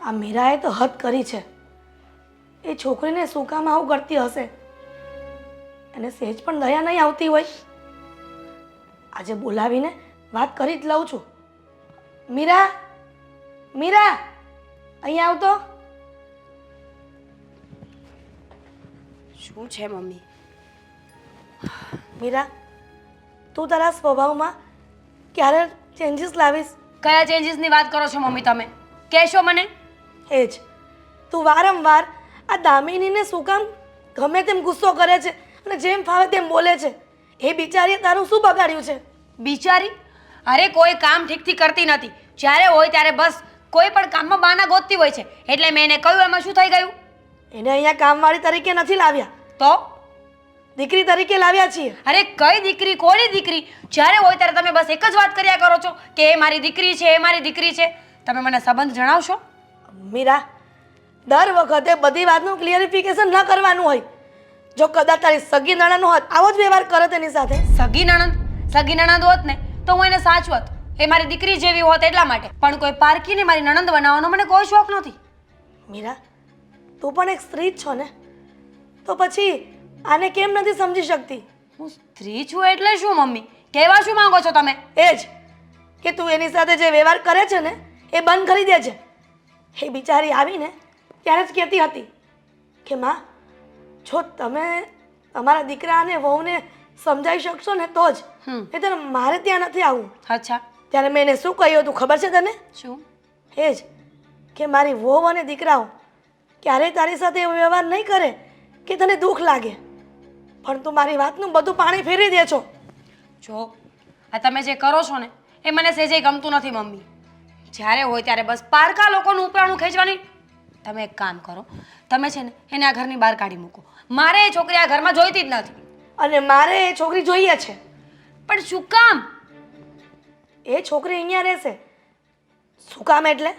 આ મીરાએ તો હદ કરી છે. એ છોકરીને શું કામ આવું કરતી હશે? એને સહેજ પણ દયા નહીં આવતી હોય. આજે બોલાવીને વાત કરી જ લઉં છું. મીરા, મીરા, અહીંયા આવતો. શું છે મમ્મી? મીરા, તું તારા સ્વભાવમાં ક્યારે ચેન્જીસ લાવીશ? કયા ચેન્જીસની વાત કરો છો મમ્મી તમે? કહેશો મને? એ જ તું વારંવાર આ દામિનીને શું કામ ગમે તેમ ગુસ્સો કરે છે અને જેમ ફાવે તેમ બોલે છે? એ બિચારીએ તારું શું બગાડ્યું છે? બિચારી? અરે કોઈ કામ ઠીકથી કરતી નથી. જ્યારે હોય ત્યારે બસ કોઈ પણ કામમાં બહાના ગોતતી હોય છે. એટલે મેં એને કહ્યું એમાં શું થઈ ગયું? એને અહીંયા કામવાળી તરીકે નથી લાવ્યા, તો દીકરી તરીકે લાવ્યા છીએ. અરે કઈ દીકરી? કોની દીકરી? જ્યારે હોય ત્યારે તમે બસ એક જ વાત કર્યા કરો છો કે એ મારી દીકરી છે, એ મારી દીકરી છે. તમે મને સંબંધ જણાવશો? મીરા, દર વખતે બધી વાતનું ક્લિયરિફિકેશન ન કરવાનું હોય. જો કદાચ તારી સગી નણંદ હોત આવો જ વ્યવહાર કરો તેની સાથે. સગી નણંદ હોત ને તો હું એને સાચવત. એ મારી દીકરી જેવી હોત એટલા માટે. પણ કોઈ પારકીને મારી નણંદ બનાવવાનો મને કોઈ શોખ નથી. મીરા, તું પણ એક સ્ત્રી જ છો ને, તો પછી આને કેમ નથી સમજી શકતી? હું સ્ત્રી છું એટલે શું મમ્મી? કહેવા શું માંગો છો તમે? એ જ કે તું એની સાથે જે વ્યવહાર કરે છે ને એ બંધ કરી દેજે. એ બિચારી આવીને ત્યારે જ કહેતી હતી કે માં, જો તમે તમારા દીકરા અને વહુને સમજાવી શકશો ને તો જ, નહીંતર મારે ત્યાં નથી આવવું. અચ્છા, ત્યારે મેં એને શું કહ્યું હતું ખબર છે તને? શું? એ જ કે મારી વહુ અને દીકરાઓ ક્યારેય તારી સાથે એવો વ્યવહાર નહીં કરે કે તને દુઃખ લાગે. પણ તું મારી વાતનું બધું પાણી ફેરવી દે છો. જો આ તમે જે કરો છો ને એ મને સહેજે ગમતું નથી મમ્મી. જ્યારે હોય ત્યારે બસ પારકા લોકોનું ઉપરાણું ખેંચવાની. તમે એક કામ કરો, તમે છે ને એને આ ઘરની બહાર કાઢી મૂકો. મારે એ છોકરી આ ઘરમાં જોઈતી જ નથી. અને મારે એ છોકરી જોઈએ છે. પણ શું કામ? એ છોકરી અહીંયા રહેશે. શું કામ એટલે?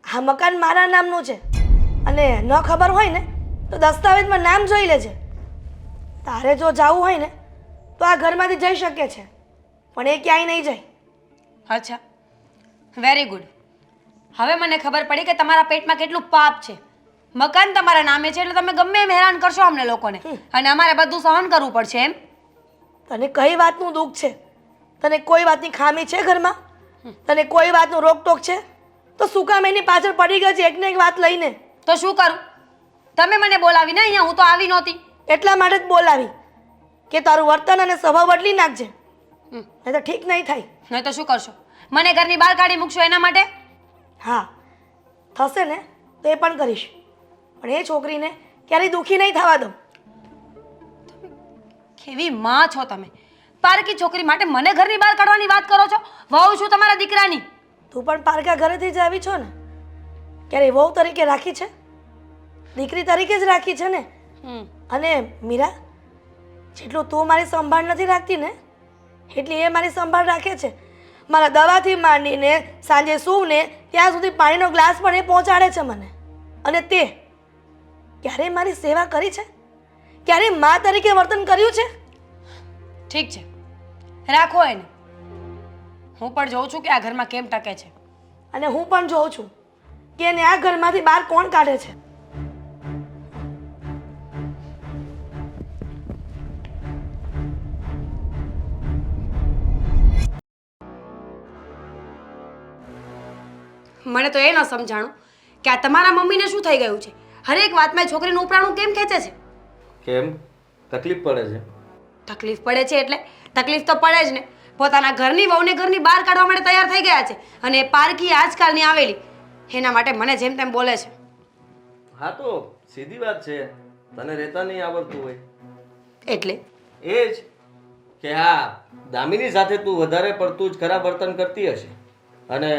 આ મકાન મારા નામનું છે અને ન ખબર હોય ને તો દસ્તાવેજમાં નામ જોઈ લેજે. તારે જો જવું હોય ને તો આ ઘરમાંથી જઈ શકે છે, પણ એ ક્યાંય નહીં જાય. અચ્છા, વેરી ગુડ. હવે મને ખબર પડી કે તમારા પેટમાં કેટલું પાપ છે. મકાન તમારા નામે છે એટલે તમે ગમે એમ હેરાન કરશો અમને લોકોને, અને અમારે બધું સહન કરવું પડશે એમ? તને કઈ વાતનું દુઃખ છે? તને કોઈ વાતની ખામી છે ઘરમાં? તને કોઈ વાતનું રોકટોક છે? તો શું કામ એની પાછળ પડી ગઈ છે એકને એક વાત લઈને? તો શું કરું? તમે મને બોલાવીને અહીંયા, હું તો આવી નહોતી. એટલા માટે જ બોલાવી કે તારું વર્તન અને સ્વભાવ બદલી નાખજે, નહીં તો ઠીક નહીં થાય. નહીં તો શું કરશો? મને ઘરની બહાર કાઢી મૂકશો એના માટે? હા, થશે ને તો એ પણ કરીશ, પણ એ છોકરીને ક્યારેય દુઃખી નહીં થવા દઉં. કેવી માં છો તમે? પારકી છોકરી માટે મને ઘરની બહાર કાઢવાની વાત કરો છો? વહુ છું તમારા દીકરાની. તું પણ પારકા ઘરેથી જ આવી છો ને? ક્યારેય વહુ તરીકે રાખી છે? દીકરી તરીકે જ રાખી છે ને. અને મીરા, જેટલું તું મારી સંભાળ નથી રાખતી ને એટલી એ મારી સંભાળ રાખે છે. મારા દવાથી માંડીને સાંજે સૂવને ત્યાં સુધી પાણીનો ગ્લાસ પણ એ પહોંચાડે છે મને. અને તે ક્યારેય મારી સેવા કરી છે? ક્યારેય મા તરીકે વર્તન કર્યું છે? ઠીક છે, રાખો એને. હું પણ જોઉં છું કે આ ઘરમાં કેમ ટકે છે. અને હું પણ જોઉં છું કે એને આ ઘરમાંથી બહાર કોણ કાઢે છે. મને તો એ ન સમજાણું કે આ તમારા મમ્મીને શું થઈ ગયું છે? હરેક વાતમાં છોકરીનું ઉપરાણું કેમ ખેંચે છે? કેમ તકલીફ પડે છે? તકલીફ પડે છે એટલે તકલીફ તો પડે જ ને. પોતાના ઘરની વહુને ઘરની બહાર કાઢવા માટે તૈયાર થઈ ગયા છે, અને એ પારકી આજકાલની આવેલી એના માટે મને જેમ તેમ બોલે છે. હા તો સીધી વાત છે, તને રહેતા નહીં આવડતું હોય એટલે એ જ કે હા, દામિની સાથે તું વધારે પડતું જ ખરાબ વર્તન કરતી હશે. અને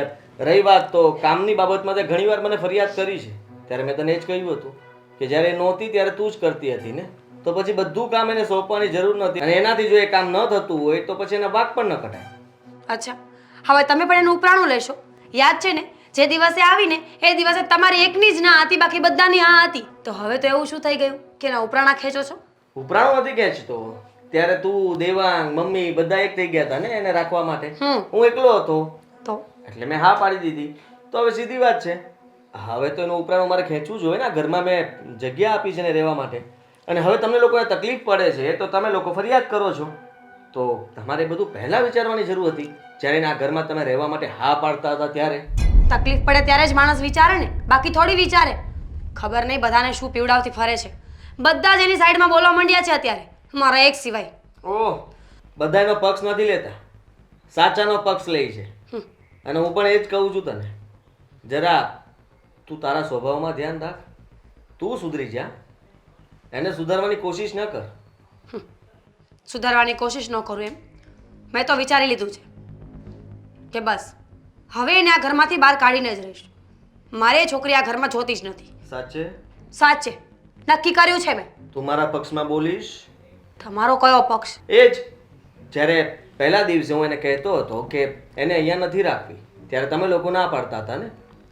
રહી વાત તો કામની બાબતમાં તે ઘણીવાર મને ફરિયાદ કરી છે, ત્યારે મેં તને એ જ કહ્યું હતું કે જ્યારે એ નહોતી ત્યારે તું જ કરતી હતી ને, તો પછી બધું કામ એને સોંપવાની જરૂર નથી. અને એનાથી જો એ કામ ન થતું હોય તો પછી એના વાંક પણ ન કઢાય. અચ્છા, હવે તમે પણ એનું ઉપરાણું લેશો? યાદ છે ને જે દિવસે આવીને એ દિવસે તમારી એકની જ ના હતી, બાકી બધાની હા હતી. તો હવે તો એવું શું થઈ ગયું કે એના ઉપરાણા ખેંચો છો? ઉપરાણો નથી ખેંચતો. ત્યારે તું, દેવાંગ, મમ્મી બધા એક થઈ ગયા હતા ને એને રાખવા માટે. હું એકલો હતો તો એટલે મેં હા પાડી દીધી. તો હવે સીધી વાત છે હવે તો એનું ઉપરાણું મારે ખેંચવું જોઈએ ને. આ ઘરમાં મેં જગ્યા આપી છે ને રહેવા માટે. અને હવે તમને લોકોને તકલીફ પડે છે તો તમે લોકો ફરિયાદ કરો છો. તો તમારે બધું પહેલાં વિચારવાની જરૂર હતી. જ્યારે એને આ ઘરમાં તમે રહેવા માટે હા પાડતા હતા ત્યારે. તકલીફ પડે ત્યારે જ માણસ વિચારે ને, બાકી થોડી વિચારે. ખબર નહીં બધાને શું પીવડાવતી ફરે છે. બધા જ એની સાઈડમાં બોલવા માંડ્યા છે અત્યારે, મારા એક સિવાય. ઓહ, બધાનો પક્ષ નથી લેતા, સાચાનો પક્ષ લે છે. અને હું પણ એ જ કહું છું તને, જરા તું તારા સ્વભાવમાં ધ્યાન રાખ. તું સુધરી જા, એને સુધારવાની કોશિશ ન કર. સુધારવાની કોશિશ ન કરું એમ? મેં તો વિચારી લીધું છે કે બસ હવે એને આ ઘરમાંથી બહાર કાઢીને જ રહીશ. મારે એ છોકરી આ ઘરમાં જોતી જ નથી. સાચે? સાચે, નક્કી કર્યું છે મેં. તું મારા પક્ષમાં બોલીશ? તમારો કયો પક્ષ? એ જ જ્યારે પહેલા દિવસે હું એને કહેતો હતો કે એને અહીંયા નથી રાખવી, ત્યારે તમે લોકો ના પાડતા હતા ને.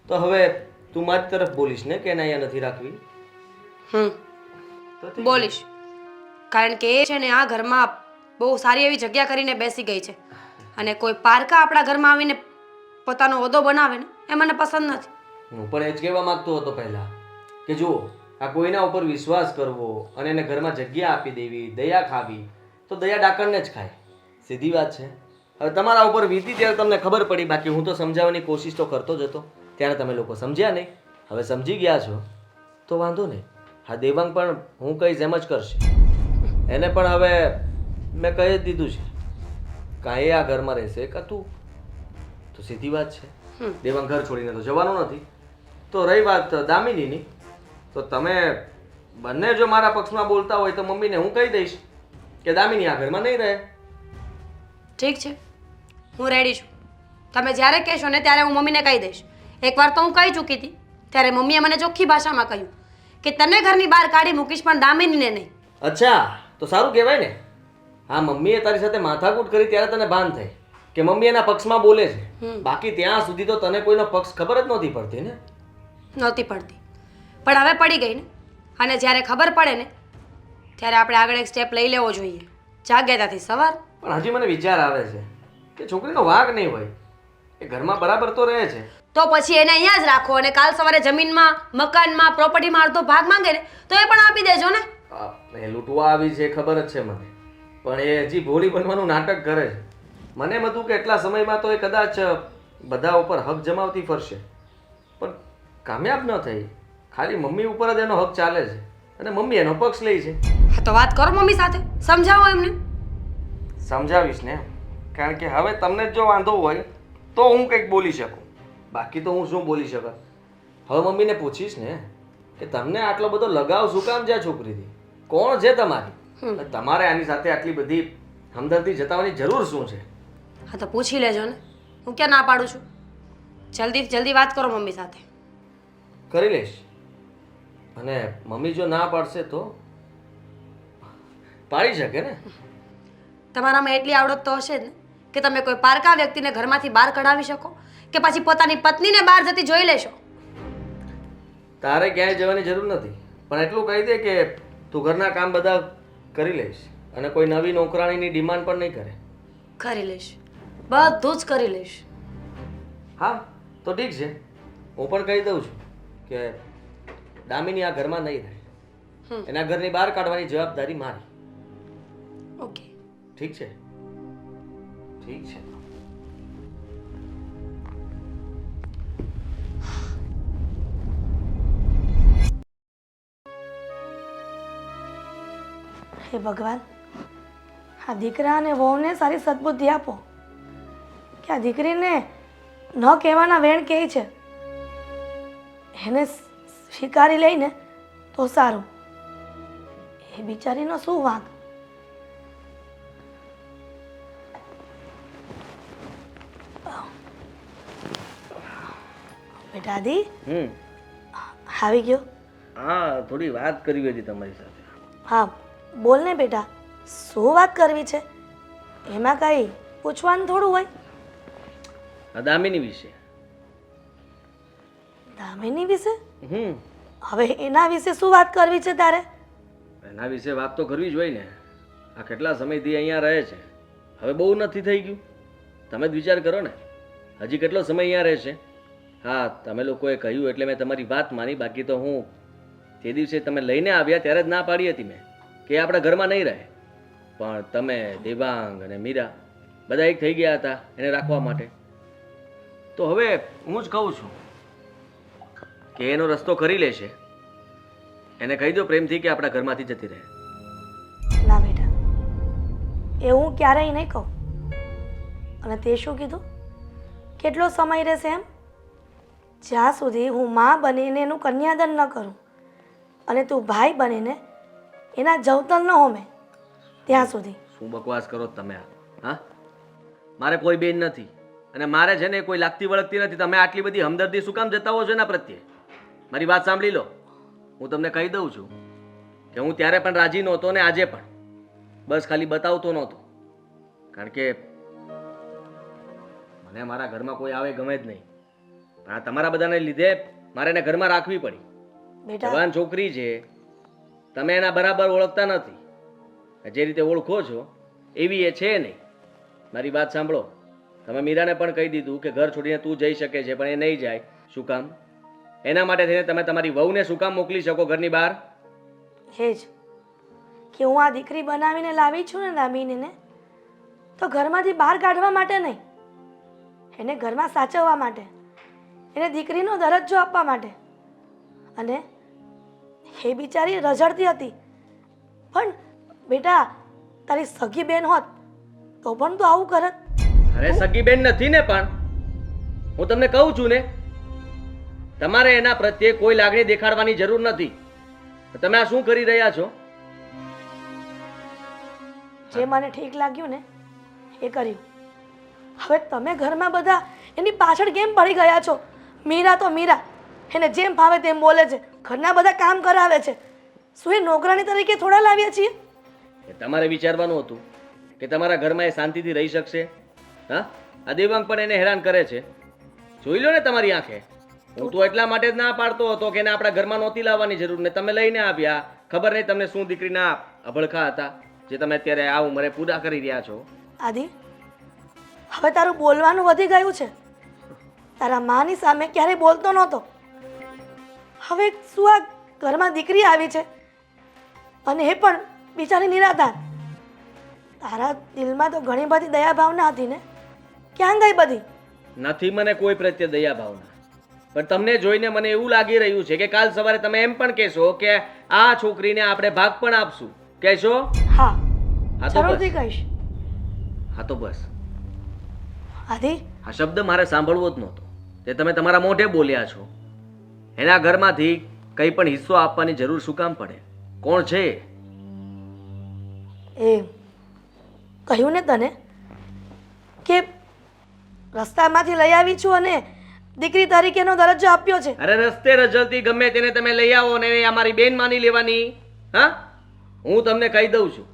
તો હવે તું મારી તરફ બોલીશ ને કે એને અહીંયા નથી રાખવી? તો ઠીક. બોલીશ, કારણ કે એ છે ને આ ઘરમાં બહુ સારી એવી જગ્યા કરીને બેસી ગઈ છે. અને કોઈ પારકા આપણા ઘરમાં આવીને પોતાનો હોદ્દો બનાવે ને એ મને પસંદ નથી. હું પણ એ જ કહેવા માંગતો હતો પહેલા કે જુઓ, આ કોઈના ઉપર વિશ્વાસ કરવો અને એને ઘરમાં જગ્યા આપી દેવી, દયા ખાવી, તો દયા ડાકણને જ ખાય. સીધી વાત છે. હવે તમારા ઉપર વીતી ત્યારે તમને ખબર પડી, બાકી હું તો સમજાવવાની કોશિશ તો કરતો જ હતો. ત્યારે તમે લોકો સમજ્યા નહીં. હવે સમજી ગયા છો તો વાંધો નહીં. હા, દેવાંગ પણ હું કહીશ એમ જ કરશે. એને પણ હવે મેં કહી જ દીધું છે, કાં એ આ ઘરમાં રહેશે કાં તું. તો સીધી વાત છે. દેવાંગ ઘર છોડીને તો જવાનું નથી. તો રહી વાત દામિનીની, તો તમે બંને જો મારા પક્ષમાં બોલતા હોય તો મમ્મીને હું કહી દઈશ કે દામિની આ ઘરમાં નહીં રહે. ઠીક છે, હું રેડી છું. તમે જ્યારે કહેશો ને ત્યારે હું મમ્મીને કહી દઈશ. એકવાર તો હું કહી ચૂકી હતી, ત્યારે મમ્મીએ મને ચોખ્ખી ભાષામાં કહ્યું કે તને ઘરની બહાર કાઢી મૂકીશ પણ દામિનીને નહીં. અચ્છા, તો સારું કહેવાય ને. હા, મમ્મીએ તારી સાથે માથાકૂટ કરી ત્યારે તને ભાન થઈ કે મમ્મી એના પક્ષમાં બોલે છે. બાકી ત્યાં સુધી તો તને કોઈનો પક્ષ ખબર જ નહોતી પડતી ને. નહોતી પડતી, પણ હવે પડી ગઈ ને. અને જ્યારે ખબર પડે ને ત્યારે આપણે આગળ એક સ્ટેપ લઈ લેવો જોઈએ. જાગ્યતાથી સવાર. પણ હજી મને વિચાર આવે છે કે છોકરીનો વાંક નહીં હોય, એ ઘરમાં બરાબર તો રહે છે. તો પછી એને અહીંયા જ રાખો અને કાલ સવારે જમીનમાં, મકાનમાં, પ્રોપર્ટીમાં અડધો ભાગ માંગે ને તો એ પણ આપી દેજો ને. એ લૂંટવા આવી છે ખબર જ છે મને, પણ એ હજી ભોળી બનવાનું નાટક કરે છે. મને એમ હતું કે એટલા સમયમાં તો એ કદાચ બધા ઉપર હક જમાવતી ફરશે, પણ કામયાબ ન થઈ. ખાલી મમ્મી ઉપર જ એનો હક ચાલે છે અને મમ્મી એનો પક્ષ લે છે. હા તો વાત કરો મમ્મી સાથે, સમજાવો એમને. સમજાવીશ ને, કારણ કે હવે તમને જ જો વાંધો હોય તો હું કંઈક બોલી શકું, બાકી તો હું શું બોલી શકત. હવે મમ્મીને પૂછીશ ને કે તમને આટલો બધો લગાવ શું કામ છે આ છોકરીથી? કોણ છે તમારી? તમારે આની સાથે આટલી બધી હમદર્દી જતાવવાની જરૂર શું છે? હા તો પૂછી લેજો ને, હું ક્યાં ના પાડું છું. જલ્દીથી જલ્દી વાત કરો મમ્મી સાથે. કરી લઈશ. અને મમ્મી જો ના પાડશે તો પાડી શકે ને. તમારામાં એટલી આવડત તો હશે જ ને કે તમે કોઈ પારકા વ્યક્તિને ઘરમાંથી બહાર કઢાવી શકો, કે પછી પોતાની પત્નીને બહાર જતી જોઈ લેશો. તારે ક્યાંય જવાની જરૂર નથી, પણ એટલું કહી દે કે તું ઘરના કામ બધા કરી લઈશ અને કોઈ નવી નોકરાણીની ડિમાન્ડ પણ નહીં કરે. કરી લઈશ, બધું જ કરી લઈશ. હા તો ઠીક છે, હું પણ કહી દઉં છું કે દામિની આ ઘરમાં નહીં રહે. એના ઘરની બહાર કાઢવાની જવાબદારી મારી. ઓકે, ઠીક છે? ઠીક છે. હે ભગવાન, આ દીકરા અને વહુને સારી સદબુદ્ધિ આપો કે આ દીકરીને ન કહેવાના વેણ કહે છે, એને સ્વીકારી લઈને તો સારું. એ બિચારીનો શું વાંક? બેટા આદિ આવી ગયો? હા, થોડી વાત કરવી હતી તમારી સાથે. હા બોલ ને બેટા, શું વાત કરવી છે? એમાં કઈ પૂછવાનું થોડું હોય. આ દામિની વિશે. દામિની વિશે? હવે એના વિશે શું વાત કરવી છે તારે? એના વિશે વાત તો કરવી જ હોય ને. આ કેટલા સમયથી અહીંયા રહે છે, હવે બહુ નથી થઈ ગયું? તમે જ વિચાર કરો ને, હજી કેટલો સમય અહીંયા રહેશે? હા તમે લોકોએ કહ્યું એટલે મેં તમારી વાત માની, બાકી તો હું તે દિવસે તમે લઈને આવ્યા ત્યારે જ ના પાડી હતી મેં કે એ આપણા ઘરમાં નહીં રહે. પણ તમે દેવાંગ અને મીરા બધા એક થઈ ગયા હતા એને રાખવા માટે. તો હવે હું જ કહું છું કે એનો રસ્તો કરી લેશે. એને કહી દો પ્રેમથી કે આપણા ઘરમાંથી જતી રહે. ના બેટા, એ હું ક્યારેય નહીં કહું. અને તે શું કીધું? કેટલો સમય રહેશે એમ? જ્યાં સુધી હું માં બનીને એનું કન્યાદાન ન કરું અને તું ભાઈ બનીને એના જવતન ન હોમે ત્યાં સુધી. શું બકવાસ કરો છો તમે? હા, મારે કોઈ બેન નથી અને મારે છે ને કોઈ લાગતી વળગતી નથી. તમે આટલી બધી હમદર્દી શું કામ જતાવો છો એના પ્રત્યે? મારી વાત સાંભળી લો. હું તમને કહી દઉં છું કે હું ત્યારે પણ રાજી નહોતો ને આજે પણ. બસ ખાલી બતાવતો નહોતો, કારણ કે મને મારા ઘરમાં કોઈ આવે ગમે જ નહીં. પણ આ તમારા બધાને લીધે મારે એને ઘરમાં રાખવી પડી. બેટા જવાન છોકરી છે, તમે એના બરાબર ઓળખતા નથી. જે રીતે ઓળખો છો એવી એ છે નહીં. મારી વાત સાંભળો. તમે મીરાને પણ કહી દીધું કે ઘર છોડીને તું જઈ શકે છે, પણ એ નહીં જાય. શું કામ? એના માટે થઈને તમે તમારી વહુને શું કામ મોકલી શકો ઘરની બહાર? એ જ કે હું આ દીકરી બનાવીને લાવી છું ને દામિનીને, તો ઘરમાંથી બહાર કાઢવા માટે નહીં, એને ઘરમાં સાચવવા માટે, એને દીકરીનો દરજ્જો આપવા માટે. અને એ બિચારી રઝળતી હતી. પણ બેટા, તારી સગી બેન હોત તો પણ તું આવું કરત? અરે સગી બેન નથી ને, પણ હું તમને કહું છું ને, તમારે એના પ્રત્યે કોઈ લાગણી દેખાડવાની જરૂર નથી. તમે આ શું કરી રહ્યા છો? જે મને ઠીક લાગ્યું ને એ કર્યું. હવે તમે ઘરમાં બધા એની પાછળ કેમ પડી ગયા છો? મીરા તો મીરા, એને જેમ ફાવે તેમ બોલે છે, ઘરના બધા કામ કરાવે છે. શું એ નોકરાણી તરીકે થોડા લાવ્યા છીએ? એ તમારે વિચારવાનું હતું કે તમારા ઘરમાં એ શાંતિથી રહી શકશે. હા, આ દેવાંગ પણ એને હેરાન કરે છે. જોઈ લો ને તમારી આંખે. હું તો એટલા માટે જ ના પાડતો હતો કે એને આપણા ઘરમાં નહોતી લાવવાની જરૂર, ને તમે લઈને આવ્યા. ખબર નહીં તમને શું દીકરીના અભડખા હતા જે તમે અત્યારે આ ઉંમરે પૂરા કરી રહ્યા છો. આદિ, હવે તારું બોલવાનું વધી ગયું છે. તારા માની સામે ક્યારેય બોલતો નહોતો. હવે શું આ ઘરમાં દીકરી આવી છે અને એ પણ બિચારી નિરાધાર. તારા દિલમાં તો ઘણી બધી દયા ભાવના હતી ને, ક્યાં ગઈ બધી? નથી મને કોઈ પ્રત્યે દયા ભાવના, પણ તમને જોઈને મને એવું લાગી રહ્યું છે કે કાલ સવારે તમે એમ પણ કહેશો કે આ છોકરીને આપણે ભાગ પણ આપશું. કહેશો? હા, હા તો જરૂરથી બસ. કહીશ. હા તો બસ. આદિ, આ શબ્દ મારે સાંભળવો જ નહોતો. તે તમે તમારા મોઢે બોલ્યા છો. એના ઘરમાંથી કંઈ પણ હિસ્સો આપવાની જરૂર શું કામ પડે? કોણ છે? એ કહ્યું ને તને કે રસ્તામાંથી લઈ આવી છું અને દીકરી તરીકેનો દરજ્જો આપ્યો છે. અરે રસ્તે રજલતી ગમે તેને તમે લઈ આવો ને એ અમારી બેન માની લેવાની? હા, હું તમને કહી દઉં છું,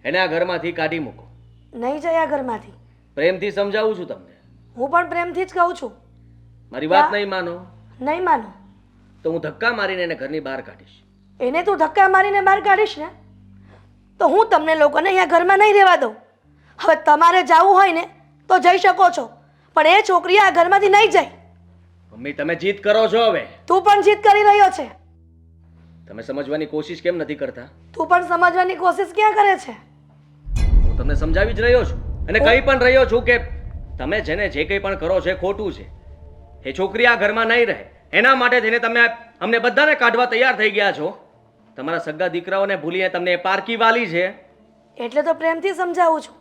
એને આ ઘરમાંથી કાઢી મૂકો. નહીં જયા ઘરમાંથી. પ્રેમથી સમજાવું છું તમને. હું પણ પ્રેમથી જ કહું છું. મારી વાત નહીં માનો નહીં માનો તો હું ધક્કા મારીને એને ઘરની બહાર કાઢીશ. એને તું ધક્કા મારીને બહાર કાઢીશ ને તો હું તમને લોકોને અહીંયા ઘરમાં નહીં રહેવા દઉં. હવે તમારે જવું હોય ને તો જઈ શકો છો, પણ એ છોકરી આ ઘરમાંથી નહીં જાય. મમ્મી તમે જીદ કરો છો. હવે તું પણ જીદ કરી રહ્યો છે. તમે સમજવાની કોશિશ કેમ નથી કરતા? તું પણ સમજવાની કોશિશ ક્યાં કરે છે? હું તમને સમજાવી જ રહ્યો છું અને કહી પણ રહ્યો છું કે તમે જેને જે કંઈ પણ કરો છો એ ખોટું છે. એ છોકરી આ ઘરમાં નહીં રહે. એના માટે થઈને તમે અમને બધાને કાઢવા તૈયાર થઈ ગયા છો. તમારા સગા દીકરાઓને ભૂલીને તમને એ પારકી વાલી છે. એટલે તો પ્રેમથી સમજાવું છું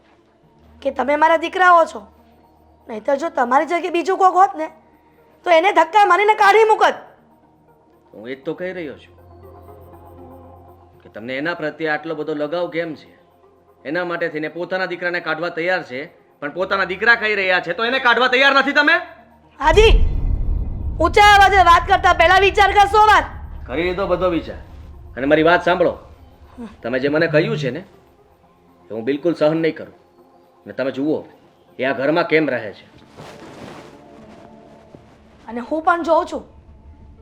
કે તમે મારા દીકરાઓ છો. નહીંતર જો તમારી જગ્યાએ બીજું કોક હોત ને તો એને ધક્કા મારીને કાઢી મૂકત. હું એ જ તો કહી રહ્યો છું કે તમને એના પ્રત્યે આટલો બધો લગાવ કેમ છે. એના માટે થઈને પોતાના દીકરાને કાઢવા તૈયાર છે, પણ પોતાના દીકરા કહી રહ્યા છે તો એને કાઢવા તૈયાર નથી. તમે આદિ, ઊંચા અવાજે વાત કરતા પહેલા વિચાર કરશો. વાત કરી લીધો બધો વિચાર. અને મારી વાત સાંભળો. તમે જે મને કહ્યું છે ને એ હું બિલકુલ સહન નહીં કરું. અને તમે જુઓ એ આ ઘરમાં કેમ રહે છે. અને હું પણ જોઉં છું,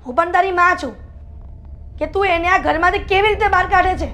હું પણ તારી માં છું કે તું એને આ ઘરમાંથી કેવી રીતે બહાર કાઢે છે.